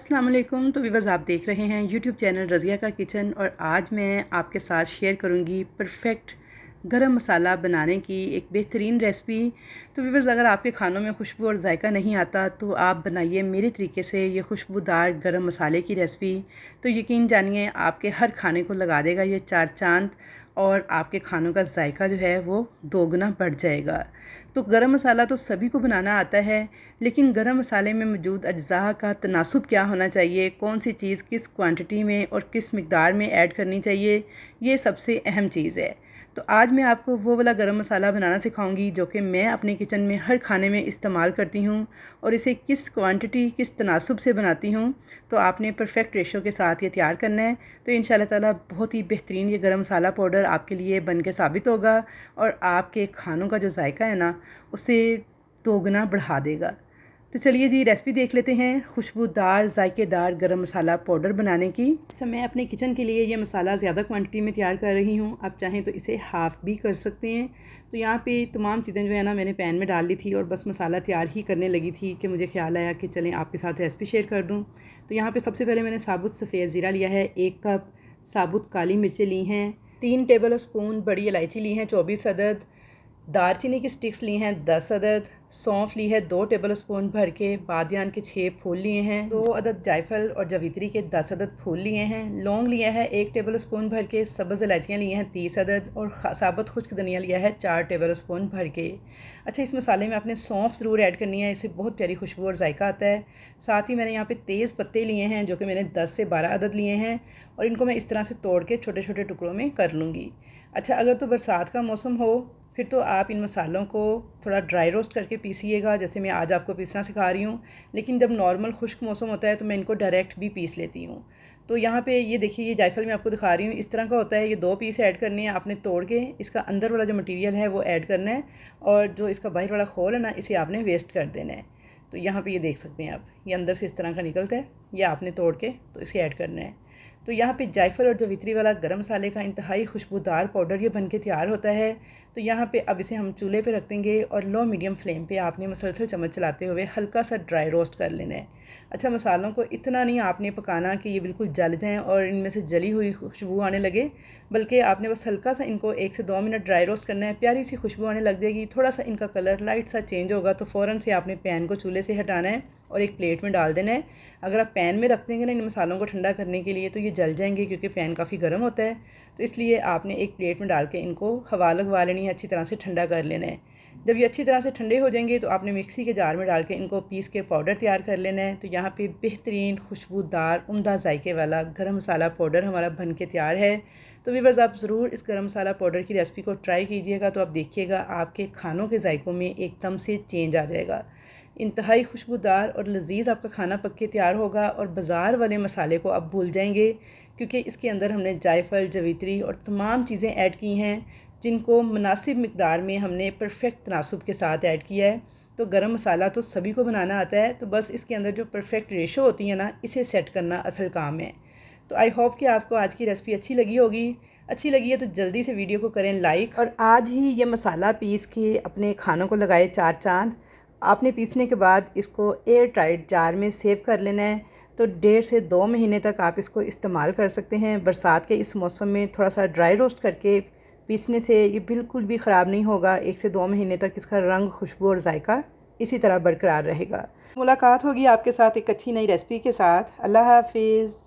अस्सलाम वालेकुम। तो व्यूअर्स, आप देख रहे हैं यूट्यूब चैनल रज़िया का किचन और आज मैं आपके साथ शेयर करूंगी परफेक्ट गरम मसाला बनाने की एक बेहतरीन रेसिपी। तो व्यूअर्स, अगर आपके खानों में खुशबू और जायका नहीं आता तो आप बनाइए मेरे तरीके से ये खुशबूदार गरम मसाले की रेसिपी। तो यकीन जानिए आपके हर खाने को लगा देगा ये चार चांद और आपके खानों का जायका जो है वो दोगुना बढ़ जाएगा। तो गरम मसाला तो सभी को बनाना आता है, लेकिन गरम मसाले में मौजूद अज्जा का तनासुब क्या होना चाहिए, कौन सी चीज़ किस क्वांटिटी में और किस मिक़दार में ऐड करनी चाहिए, ये सबसे अहम चीज़ है। तो आज मैं आपको वो वाला गरम मसाला बनाना सिखाऊंगी जो कि मैं अपने किचन में हर खाने में इस्तेमाल करती हूँ और इसे किस क्वांटिटी किस तनासुब से बनाती हूँ। तो आपने परफेक्ट रेशो के साथ ये तैयार करना है। तो इंशाल्लाह ताला बहुत ही बेहतरीन ये गरम मसाला पाउडर आपके लिए बन के साबित होगा और आपके खानों का जो जायका है ना उसे दोगुना बढ़ा देगा। तो चलिए जी रेसिपी देख लेते हैं खुशबूदार जायकेदार गरम मसाला पाउडर बनाने की। अच्छा, मैं अपने किचन के लिए ये मसाला ज़्यादा क्वांटिटी में तैयार कर रही हूँ। आप चाहें तो इसे हाफ़ भी कर सकते हैं। तो यहाँ पे तमाम चीज़ें जो है ना मैंने पैन में डाल ली थी और बस मसाला तैयार ही करने लगी थी कि मुझे ख्याल आया कि चलें आपके साथ रेसिपी शेयर कर दूँ। तो यहाँ पर सबसे पहले मैंने साबुत सफ़ेद ज़ीरा लिया है, 1 कप साबुत काली मिर्चें ली हैं, 3 टेबल स्पून बड़ी इलायची ली हैं 24 अदद, दालचीनी की स्टिक्स ली हैं 10 अदद, सौंफ ली है 2 टेबल स्पून भर के, बादियान के 6 फूल लिए हैं, 2 अदद जायफल और जवित्री के 10 अदद फूल लिए हैं, लौंग लिया है 1 टेबल स्पून भर के, सब्ज़ इलायचियाँ ली हैं 30 अदद और साबुत खुश्क धनिया लिया है 4 टेबल स्पून भर के। अच्छा, इस मसाले में आपने सौंफ ज़रूर ऐड करनी है, इससे बहुत प्यारी खुशबू और जायका आता है। साथ ही मैंने यहाँ पे तेज़ पत्ते लिए हैं जो कि मैंने 10 से 12 अदद लिए हैं और इनको मैं इस तरह से तोड़ के छोटे छोटे टुकड़ों में कर लूँगी। अच्छा, अगर तो बरसात का मौसम हो फिर तो आप इन मसालों को थोड़ा ड्राई रोस्ट करके पीसिएगा, जैसे मैं आज आपको पीसना सिखा रही हूँ। लेकिन जब नॉर्मल खुश्क मौसम होता है तो मैं इनको डायरेक्ट भी पीस लेती हूँ। तो यहाँ पे ये देखिए, ये जायफल मैं आपको दिखा रही हूँ, इस तरह का होता है। ये 2 पीस ऐड करने हैं आपने, तोड़ के इसका अंदर वाला जो मटीरियल है वो ऐड करना है और जो इसका बाहर वाला खोल है ना इसे आपने वेस्ट कर देना है। तो यहाँ पर ये देख सकते हैं आप, ये अंदर से इस तरह का निकलता है, ये आपने तोड़ के तो इसे ऐड करना है। तो यहाँ पे जायफल और जवित्री वाला गरम मसाले का इंतहाई खुशबूदार पाउडर ये बनके तैयार होता है। तो यहाँ पे अब इसे हम चूल्हे पे रख देंगे और लो मीडियम फ्लेम पे आपने मुसलसल चम्मच चलाते हुए हल्का सा ड्राई रोस्ट कर लेना है। अच्छा, मसालों को इतना नहीं आपने पकाना कि ये बिल्कुल जल जाएँ और इनमें से जली हुई खुशबू आने लगे, बल्कि आपने बस हल्का सा इनको 1 से 2 मिनट ड्राई रोस्ट करना है। प्यारी सी खुशबू आने लग जाएगी, थोड़ा सा इनका कलर लाइट सा चेंज होगा तो फ़ौरन से आपने पैन को चूल्हे से हटाना है और एक प्लेट में डाल देना है। अगर आप पैन में रख देंगे ना इन मसालों को ठंडा करने के लिए तो ये जल जाएंगे, क्योंकि पैन काफ़ी गर्म होता है। तो इसलिए आपने एक प्लेट में डाल के इनको हवा लगवा लेनी है, अच्छी तरह से ठंडा कर लेना है। जब ये अच्छी तरह से ठंडे हो जाएंगे तो आपने मिक्सी के जार में डाल के इनको पीस के पाउडर तैयार कर लेना है। तो यहाँ पे बेहतरीन खुशबूदार उम्दा जायके वाला गरम मसाला पाउडर हमारा बन के तैयार है। तो व्यूअर्स, आप ज़रूर इस गरम मसाला पाउडर की रेसिपी को ट्राई कीजिएगा, तो आप देखिएगा आपके खानों के जायकों में एकदम से चेंज आ जाएगा। इंतहाई खुशबूदार और लजीज आपका खाना पक के तैयार होगा और बाज़ार वाले मसाले को आप भूल जाएंगे, क्योंकि इसके अंदर हमने जायफल जवित्री और तमाम चीज़ें ऐड की हैं जिनको मुनासिब मिक़दार में हमने परफेक्ट तनासुब के साथ ऐड किया है। तो गरम मसाला तो सभी को बनाना आता है, तो बस इसके अंदर जो परफेक्ट रेशो होती है ना इसे सेट करना असल काम है। तो आई होप कि आपको आज की रेसिपी अच्छी लगी होगी। अच्छी लगी है तो जल्दी से वीडियो को करें लाइक और आज ही ये मसाला पीस के अपने खानों को लगाए चार चांद। आपने पीसने के बाद इसको एयर टाइट जार में सेव कर लेना है। तो 1.5 से 2 महीने तक आप इसको इस्तेमाल कर सकते हैं। बरसात के इस मौसम में थोड़ा सा ड्राई रोस्ट करके पीसने से ये बिल्कुल भी ख़राब नहीं होगा। 1 से 2 महीने तक इसका रंग, खुशबू और जायका इसी तरह बरकरार रहेगा। मुलाकात होगी आपके साथ एक अच्छी नई रेसिपी के साथ। अल्लाह हाफिज़।